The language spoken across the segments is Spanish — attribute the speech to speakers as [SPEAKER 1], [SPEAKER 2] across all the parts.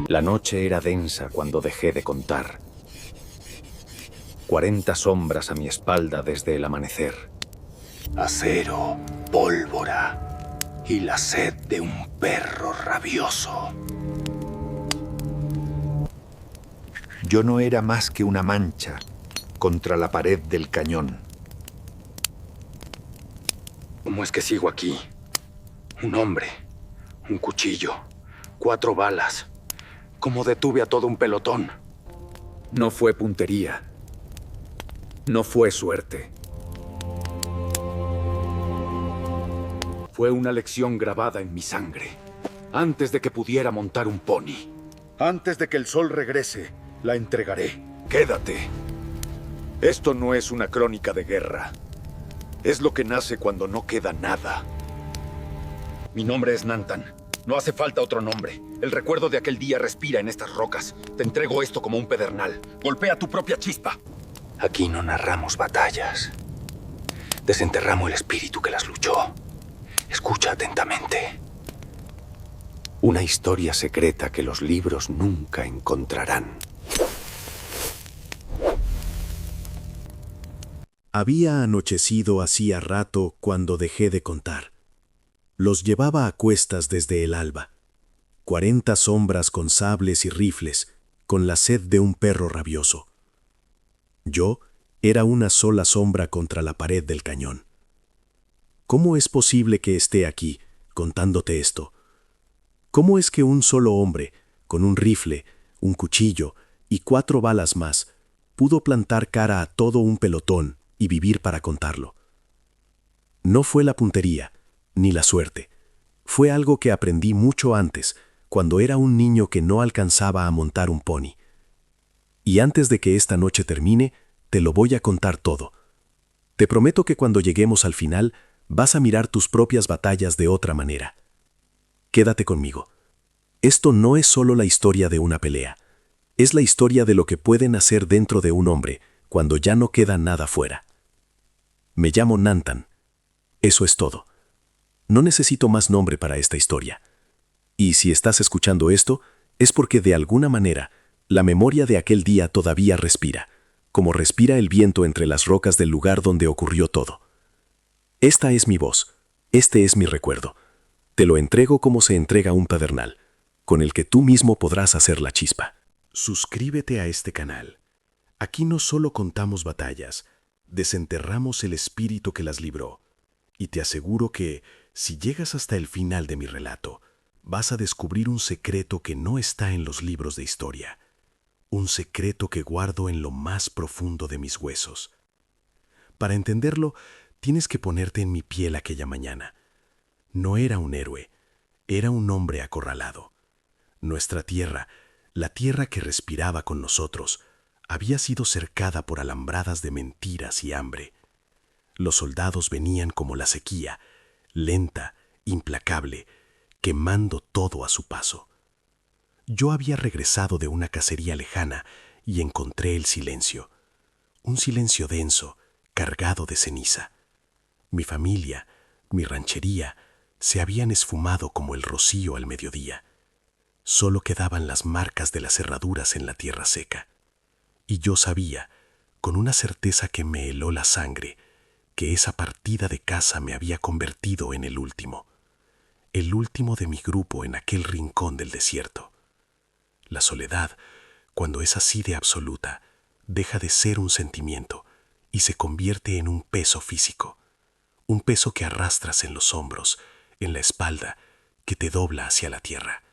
[SPEAKER 1] La noche era densa cuando dejé de contar. 40 sombras a mi espalda desde el amanecer. Acero, pólvora y la sed de un perro rabioso.
[SPEAKER 2] Yo no era más que una mancha contra la pared del cañón.
[SPEAKER 1] ¿Cómo es que sigo aquí? Un hombre, un cuchillo, 4 balas. ¿Cómo detuve a todo un pelotón? No fue puntería. No fue suerte. Fue una lección grabada en mi sangre, antes de que pudiera montar un pony.
[SPEAKER 2] Antes de que el sol regrese, la entregaré.
[SPEAKER 1] Quédate. Esto no es una crónica de guerra. Es lo que nace cuando no queda nada. Mi nombre es Nantan. No hace falta otro nombre. El recuerdo de aquel día respira en estas rocas. Te entrego esto como un pedernal. Golpea tu propia chispa. Aquí no narramos batallas. Desenterramos el espíritu que las luchó. Escucha atentamente. Una historia secreta que los libros nunca encontrarán.
[SPEAKER 3] Había anochecido hacía rato cuando dejé de contar. Los llevaba a cuestas desde el alba. 40 sombras con sables y rifles, con la sed de un perro rabioso. Yo era una sola sombra contra la pared del cañón. ¿Cómo es posible que esté aquí, contándote esto? ¿Cómo es que un solo hombre, con un rifle, un cuchillo y 4 balas más, pudo plantar cara a todo un pelotón y vivir para contarlo? No fue la puntería, ni la suerte. Fue algo que aprendí mucho antes, cuando era un niño que no alcanzaba a montar un pony. Y antes de que esta noche termine, te lo voy a contar todo. Te prometo que cuando lleguemos al final, vas a mirar tus propias batallas de otra manera. Quédate conmigo. Esto no es solo la historia de una pelea. Es la historia de lo que pueden hacer dentro de un hombre cuando ya no queda nada fuera. Me llamo Nantan. Eso es todo. No necesito más nombre para esta historia. Y si estás escuchando esto, es porque de alguna manera la memoria de aquel día todavía respira, como respira el viento entre las rocas del lugar donde ocurrió todo. Esta es mi voz, este es mi recuerdo. Te lo entrego como se entrega un pedernal, con el que tú mismo podrás hacer la chispa. Suscríbete a este canal. Aquí no solo contamos batallas, desenterramos el espíritu que las libró. Y te aseguro que, si llegas hasta el final de mi relato, vas a descubrir un secreto que no está en los libros de historia. Un secreto que guardo en lo más profundo de mis huesos. Para entenderlo, tienes que ponerte en mi piel aquella mañana. No era un héroe, era un hombre acorralado. Nuestra tierra, la tierra que respiraba con nosotros, había sido cercada por alambradas de mentiras y hambre. Los soldados venían como la sequía, lenta, implacable, quemando todo a su paso. Yo había regresado de una cacería lejana y encontré el silencio. Un silencio denso, cargado de ceniza. Mi familia, mi ranchería, se habían esfumado como el rocío al mediodía. Solo quedaban las marcas de las herraduras en la tierra seca. Y yo sabía, con una certeza que me heló la sangre, que esa partida de caza me había convertido en el último de mi grupo en aquel rincón del desierto. La soledad, cuando es así de absoluta, deja de ser un sentimiento y se convierte en un peso físico, un peso que arrastras en los hombros, en la espalda, que te dobla hacia la tierra.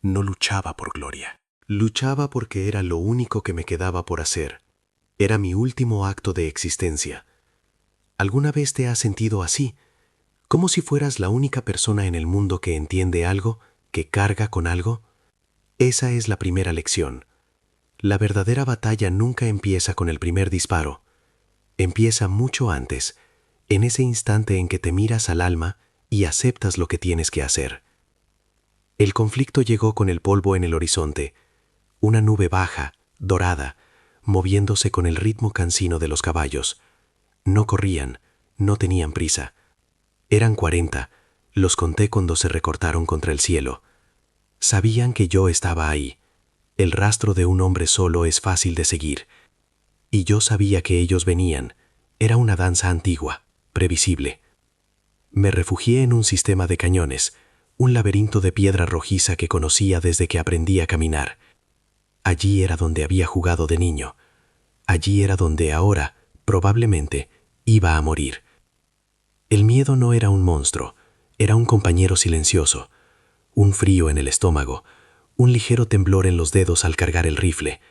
[SPEAKER 3] No luchaba por gloria, luchaba porque era lo único que me quedaba por hacer. Era mi último acto de existencia. ¿Alguna vez te has sentido así? ¿Como si fueras la única persona en el mundo que entiende algo, que carga con algo? Esa es la primera lección. La verdadera batalla nunca empieza con el primer disparo. Empieza mucho antes, en ese instante en que te miras al alma y aceptas lo que tienes que hacer. El conflicto llegó con el polvo en el horizonte, una nube baja, dorada, moviéndose con el ritmo cansino de los caballos. No corrían, no tenían prisa. Eran 40, los conté cuando se recortaron contra el cielo. Sabían que yo estaba ahí. El rastro de un hombre solo es fácil de seguir. Y yo sabía que ellos venían. Era una danza antigua, previsible. Me refugié en un sistema de cañones, un laberinto de piedra rojiza que conocía desde que aprendí a caminar. Allí era donde había jugado de niño. Allí era donde ahora, probablemente, iba a morir. El miedo no era un monstruo, era un compañero silencioso, un frío en el estómago, un ligero temblor en los dedos al cargar el rifle.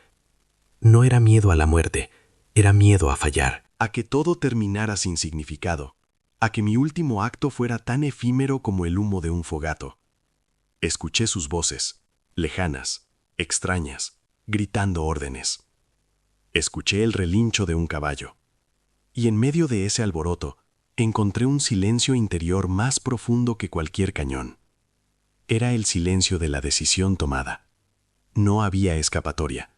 [SPEAKER 3] No era miedo a la muerte, era miedo a fallar.
[SPEAKER 4] A que todo terminara sin significado, a que mi último acto fuera tan efímero como el humo de un fogato. Escuché sus voces, lejanas, extrañas, gritando órdenes. Escuché el relincho de un caballo. Y en medio de ese alboroto, encontré un silencio interior más profundo que cualquier cañón. Era el silencio de la decisión tomada. No había escapatoria.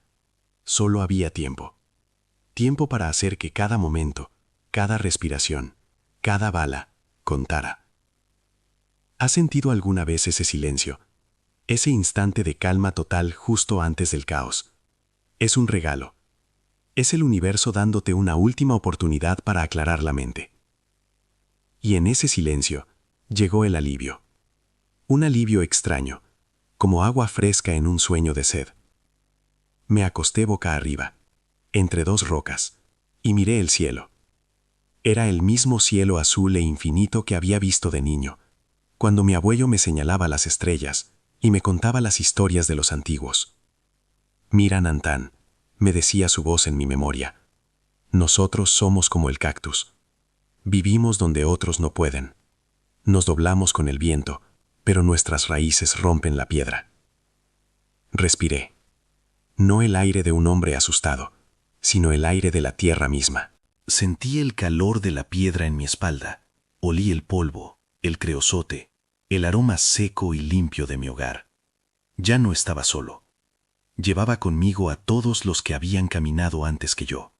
[SPEAKER 4] Solo había tiempo. Tiempo para hacer que cada momento, cada respiración, cada bala, contara. ¿Has sentido alguna vez ese silencio? Ese instante de calma total justo antes del caos. Es un regalo. Es el universo dándote una última oportunidad para aclarar la mente. Y en ese silencio llegó el alivio. Un alivio extraño, como agua fresca en un sueño de sed. Me acosté boca arriba, entre dos rocas, y miré el cielo. Era el mismo cielo azul e infinito que había visto de niño, cuando mi abuelo me señalaba las estrellas y me contaba las historias de los antiguos. Mira, Nantán, me decía su voz en mi memoria. Nosotros somos como el cactus. Vivimos donde otros no pueden. Nos doblamos con el viento, pero nuestras raíces rompen la piedra. Respiré. No el aire de un hombre asustado, sino el aire de la tierra misma.
[SPEAKER 5] Sentí el calor de la piedra en mi espalda. Olí el polvo, el creosote, el aroma seco y limpio de mi hogar. Ya no estaba solo. Llevaba conmigo a todos los que habían caminado antes que yo.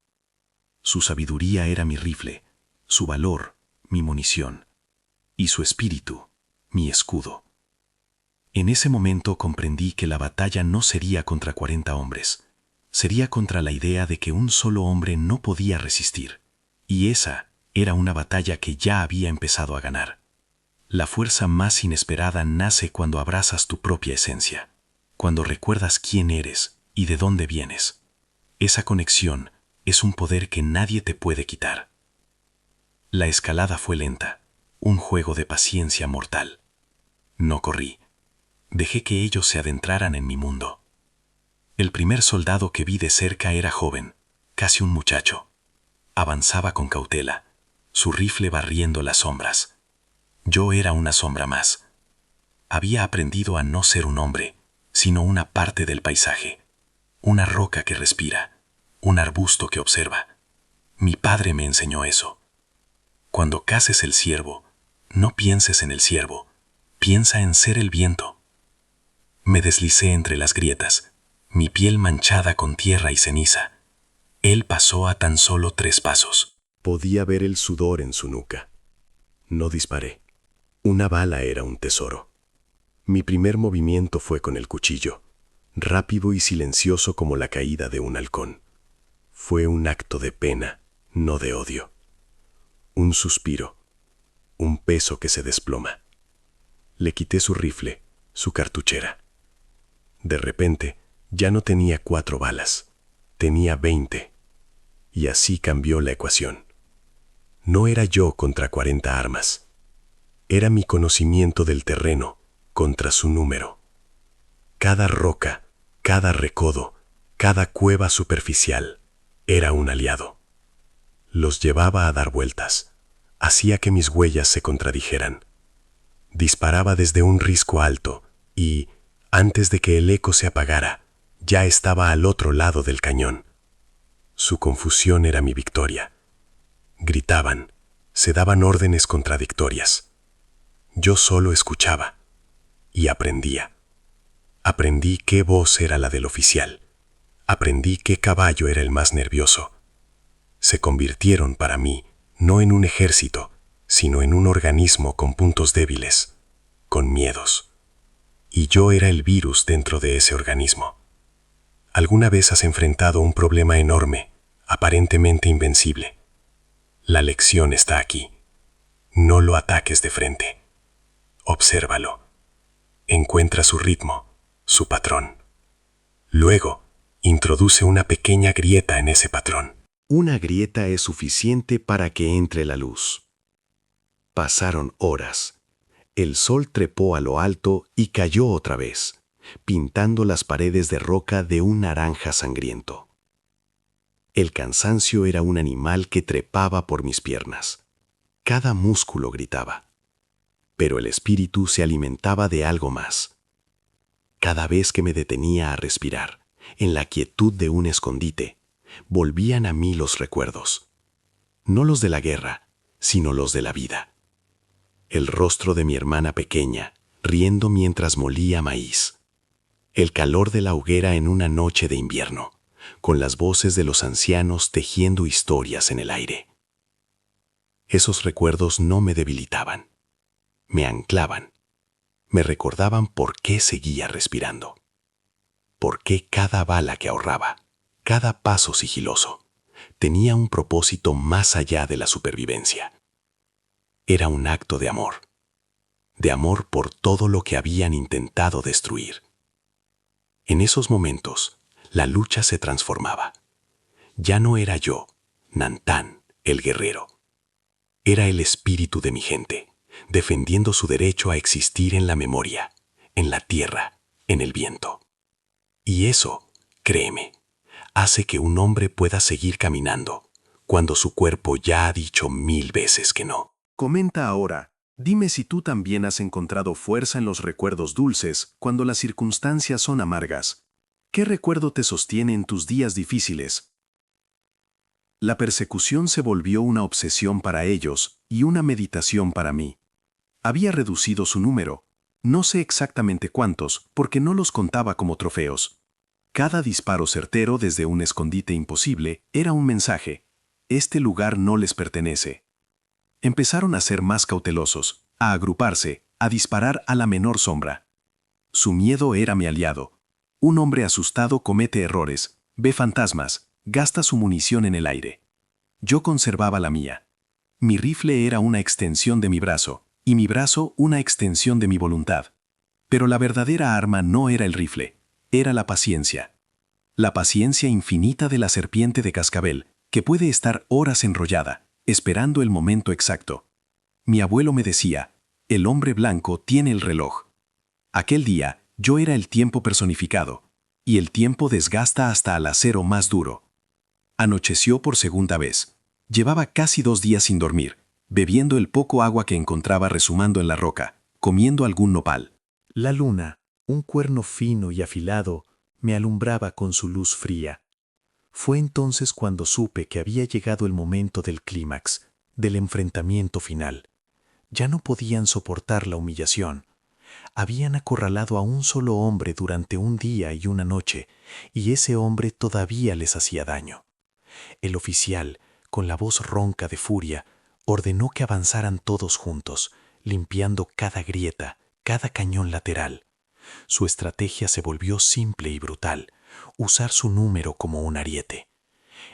[SPEAKER 5] Su sabiduría era mi rifle, su valor, mi munición, y su espíritu, mi escudo. En ese momento comprendí que la batalla no sería contra 40 hombres, sería contra la idea de que un solo hombre no podía resistir, y esa era una batalla que ya había empezado a ganar. La fuerza más inesperada nace cuando abrazas tu propia esencia, cuando recuerdas quién eres y de dónde vienes. Esa conexión es un poder que nadie te puede quitar. La escalada fue lenta, un juego de paciencia mortal. No corrí. Dejé que ellos se adentraran en mi mundo. El primer soldado que vi de cerca era joven, casi un muchacho. Avanzaba con cautela, su rifle barriendo las sombras. Yo era una sombra más. Había aprendido a no ser un hombre, sino una parte del paisaje, una roca que respira, un arbusto que observa. Mi padre me enseñó eso. Cuando caces el ciervo, no pienses en el ciervo, piensa en ser el viento. Me deslicé entre las grietas, mi piel manchada con tierra y ceniza. Él pasó a tan solo 3 pasos.
[SPEAKER 4] Podía ver el sudor en su nuca. No disparé. Una bala era un tesoro. Mi primer movimiento fue con el cuchillo, rápido y silencioso como la caída de un halcón. Fue un acto de pena, no de odio. Un suspiro, un peso que se desploma. Le quité su rifle, su cartuchera. De repente, ya no tenía 4 balas, tenía 20. Y así cambió la ecuación. No era yo contra 40 armas. Era mi conocimiento del terreno contra su número. Cada roca, cada recodo, cada cueva superficial era un aliado. Los llevaba a dar vueltas, hacía que mis huellas se contradijeran. Disparaba desde un risco alto y, antes de que el eco se apagara, ya estaba al otro lado del cañón. Su confusión era mi victoria. Gritaban, se daban órdenes contradictorias. Yo solo escuchaba y aprendía. Aprendí qué voz era la del oficial. Aprendí qué caballo era el más nervioso. Se convirtieron para mí no en un ejército, sino en un organismo con puntos débiles, con miedos. y yo era el virus dentro de ese organismo. ¿Alguna vez has enfrentado un problema enorme, aparentemente invencible? La lección está aquí. No lo ataques de frente. Obsérvalo. Encuentra su ritmo, su patrón. Luego, introduce una pequeña grieta en ese patrón.
[SPEAKER 5] Una grieta es suficiente para que entre la luz. Pasaron horas. El sol trepó a lo alto y cayó otra vez, pintando las paredes de roca de un naranja sangriento. El cansancio era un animal que trepaba por mis piernas. Cada músculo gritaba. Pero el espíritu se alimentaba de algo más. Cada vez que me detenía a respirar, en la quietud de un escondite, volvían a mí los recuerdos. No los de la guerra, sino los de la vida. El rostro de mi hermana pequeña, riendo mientras molía maíz. El calor de la hoguera en una noche de invierno, con las voces de los ancianos tejiendo historias en el aire. Esos recuerdos no me debilitaban, me anclaban, me recordaban por qué seguía respirando, por qué cada bala que ahorraba, cada paso sigiloso, tenía un propósito más allá de la supervivencia. Era un acto de amor por todo lo que habían intentado destruir. En esos momentos, la lucha se transformaba. Ya no era yo, Nantán, el guerrero. Era el espíritu de mi gente, defendiendo su derecho a existir en la memoria, en la tierra, en el viento. Y eso, créeme, hace que un hombre pueda seguir caminando, cuando su cuerpo ya ha dicho 1000 veces que no.
[SPEAKER 3] Comenta ahora, dime si tú también has encontrado fuerza en los recuerdos dulces cuando las circunstancias son amargas. ¿Qué recuerdo te sostiene en tus días difíciles? La persecución se volvió una obsesión para ellos y una meditación para mí. Había reducido su número, no sé exactamente cuántos, porque no los contaba como trofeos. Cada disparo certero desde un escondite imposible era un mensaje: este lugar no les pertenece. Empezaron a ser más cautelosos, a agruparse, a disparar a la menor sombra. Su miedo era mi aliado. Un hombre asustado comete errores, ve fantasmas, gasta su munición en el aire. Yo conservaba la mía. Mi rifle era una extensión de mi brazo, y mi brazo una extensión de mi voluntad. Pero la verdadera arma no era el rifle, era la paciencia. La paciencia infinita de la serpiente de cascabel, que puede estar horas enrollada, esperando el momento exacto. Mi abuelo me decía, el hombre blanco tiene el reloj. Aquel día, yo era el tiempo personificado, y el tiempo desgasta hasta al acero más duro. Anocheció por segunda vez. Llevaba casi 2 días sin dormir, bebiendo el poco agua que encontraba resumando en la roca, comiendo algún nopal. La luna, un cuerno fino y afilado, me alumbraba con su luz fría. Fue entonces cuando supe que había llegado el momento del clímax, del enfrentamiento final. Ya no podían soportar la humillación. Habían acorralado a un solo hombre durante un día y una noche, y ese hombre todavía les hacía daño. El oficial, con la voz ronca de furia, ordenó que avanzaran todos juntos, limpiando cada grieta, cada cañón lateral. Su estrategia se volvió simple y brutal: usar su número como un ariete.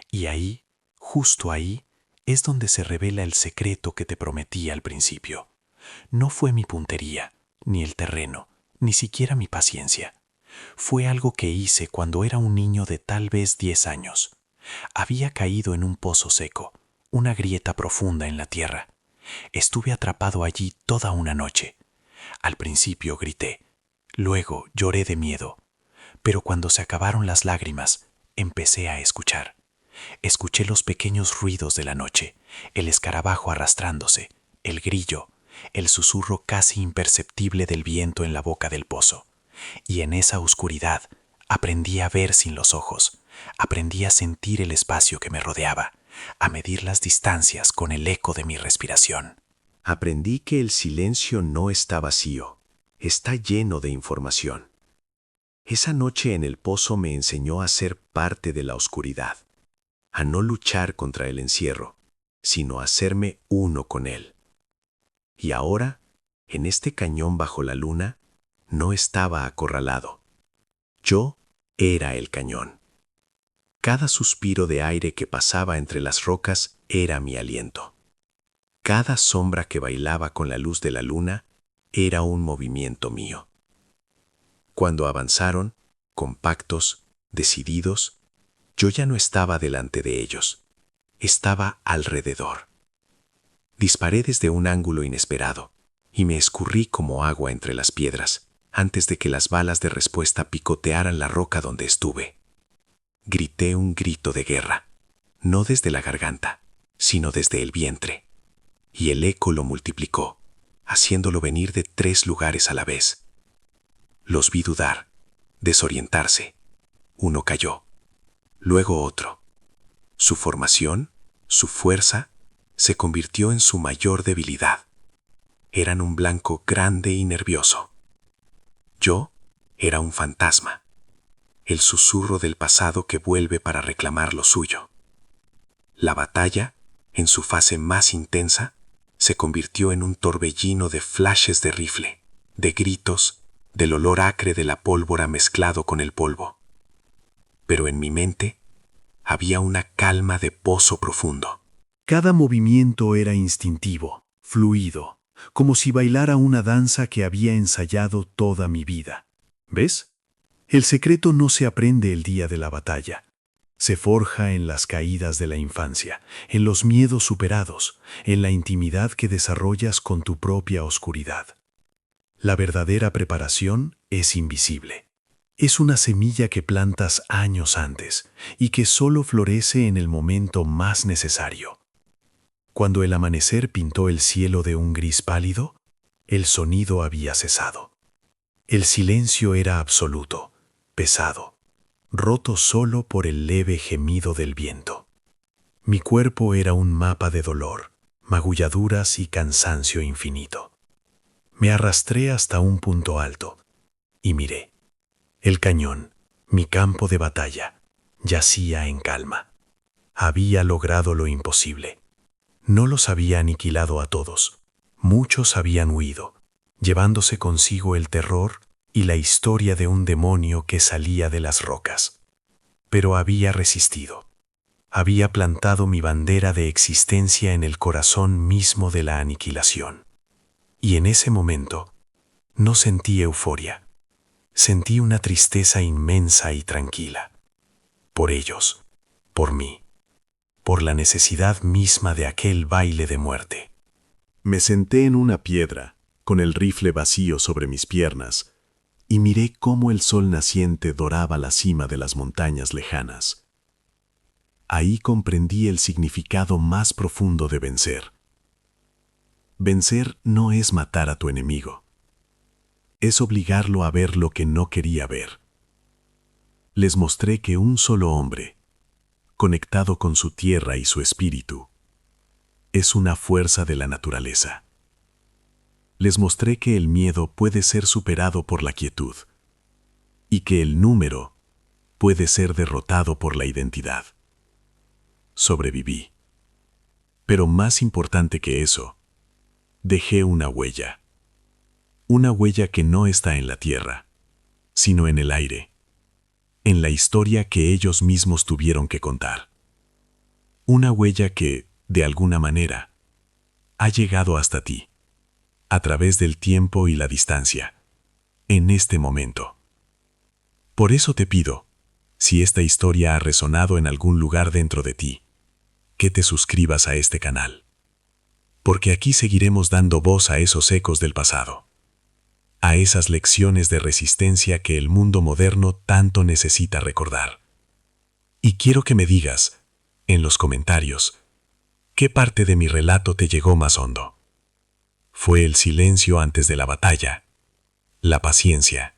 [SPEAKER 3] Y ahí, justo ahí, es donde se revela el secreto que te prometí al principio. No fue mi puntería, ni el terreno, ni siquiera mi paciencia. Fue algo que hice cuando era un niño de tal vez 10 años. Había caído en un pozo seco, una grieta profunda en la tierra. Estuve atrapado allí toda una noche. Al principio grité, luego lloré de miedo. Pero cuando se acabaron las lágrimas, empecé a escuchar. Escuché los pequeños ruidos de la noche, el escarabajo arrastrándose, el grillo, el susurro casi imperceptible del viento en la boca del pozo. Y en esa oscuridad aprendí a ver sin los ojos, aprendí a sentir el espacio que me rodeaba, a medir las distancias con el eco de mi respiración.
[SPEAKER 5] Aprendí que el silencio no está vacío, está lleno de información. Esa noche en el pozo me enseñó a ser parte de la oscuridad, a no luchar contra el encierro, sino a hacerme uno con él. Y ahora, en este cañón bajo la luna,
[SPEAKER 3] no estaba acorralado. Yo era el cañón. Cada suspiro de aire que pasaba entre las rocas era mi aliento. Cada sombra que bailaba con la luz de la luna era un movimiento mío. Cuando avanzaron, compactos, decididos, yo ya no estaba delante de ellos, estaba alrededor. Disparé desde un ángulo inesperado y me escurrí como agua entre las piedras antes de que las balas de respuesta picotearan la roca donde estuve. Grité un grito de guerra, no desde la garganta, sino desde el vientre, y el eco lo multiplicó, haciéndolo venir de 3 lugares a la vez. Los vi dudar, desorientarse. Uno cayó, luego otro. Su formación, su fuerza, se convirtió en su mayor debilidad. Eran un blanco grande y nervioso. Yo era un fantasma, el susurro del pasado que vuelve para reclamar lo suyo. La batalla, en su fase más intensa, se convirtió en un torbellino de flashes de rifle, de gritos, del olor acre de la pólvora mezclado con el polvo. Pero en mi mente había una calma de pozo profundo.
[SPEAKER 6] Cada movimiento era instintivo, fluido, como si bailara una danza que había ensayado toda mi vida. ¿Ves? El secreto no se aprende el día de la batalla. Se forja en las caídas de la infancia, en los miedos superados, en la intimidad que desarrollas con tu propia oscuridad. La verdadera preparación es invisible. Es una semilla que plantas años antes y que solo florece en el momento más necesario. Cuando el amanecer pintó el cielo de un gris pálido, el sonido había cesado. El silencio era absoluto, pesado, roto solo por el leve gemido del viento. Mi cuerpo era un mapa de dolor, magulladuras y cansancio infinito. Me arrastré hasta un punto alto y miré. El cañón, mi campo de batalla, yacía en calma. Había logrado lo imposible. No los había aniquilado a todos. Muchos habían huido, llevándose consigo el terror y la historia de un demonio que salía de las rocas. Pero había resistido. Había plantado mi bandera de existencia en el corazón mismo de la aniquilación. Y en ese momento no sentí euforia. Sentí una tristeza inmensa y tranquila. Por ellos, por mí, por la necesidad misma de aquel baile de muerte.
[SPEAKER 3] Me senté en una piedra, con el rifle vacío sobre mis piernas, y miré cómo el sol naciente doraba la cima de las montañas lejanas. Ahí comprendí el significado más profundo de vencer. Vencer no es matar a tu enemigo. Es obligarlo a ver lo que no quería ver. Les mostré que un solo hombre, conectado con su tierra y su espíritu, es una fuerza de la naturaleza. Les mostré que el miedo puede ser superado por la quietud y que el número puede ser derrotado por la identidad. Sobreviví. Pero más importante que eso, dejé una huella. Una huella que no está en la tierra, sino en el aire, en la historia que ellos mismos tuvieron que contar. Una huella que, de alguna manera, ha llegado hasta ti, a través del tiempo y la distancia, en este momento. Por eso te pido, si esta historia ha resonado en algún lugar dentro de ti, que te suscribas a este canal. Porque aquí seguiremos dando voz a esos ecos del pasado, a esas lecciones de resistencia que el mundo moderno tanto necesita recordar. Y quiero que me digas, en los comentarios, ¿qué parte de mi relato te llegó más hondo? ¿Fue el silencio antes de la batalla, la paciencia,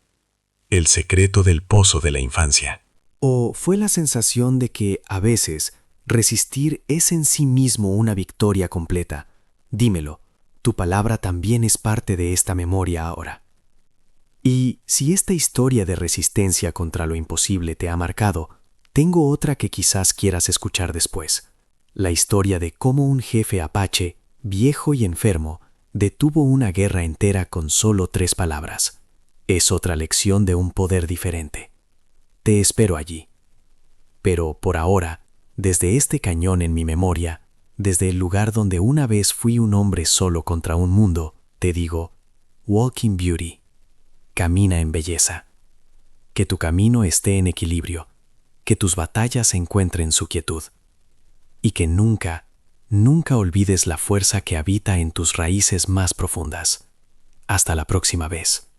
[SPEAKER 3] el secreto del pozo de la infancia?
[SPEAKER 7] ¿O fue la sensación de que, a veces, resistir es en sí mismo una victoria completa? Dímelo, tu palabra también es parte de esta memoria ahora. Y si esta historia de resistencia contra lo imposible te ha marcado, tengo otra que quizás quieras escuchar después. La historia de cómo un jefe apache, viejo y enfermo, detuvo una guerra entera con solo 3 palabras. es otra lección de un poder diferente. Te espero allí. Pero por ahora, desde este cañón en mi memoria, desde el lugar donde una vez fui un hombre solo contra un mundo, te digo, walk in beauty, camina en belleza. Que tu camino esté en equilibrio, que tus batallas encuentren su quietud, y que nunca, nunca olvides la fuerza que habita en tus raíces más profundas. Hasta la próxima vez.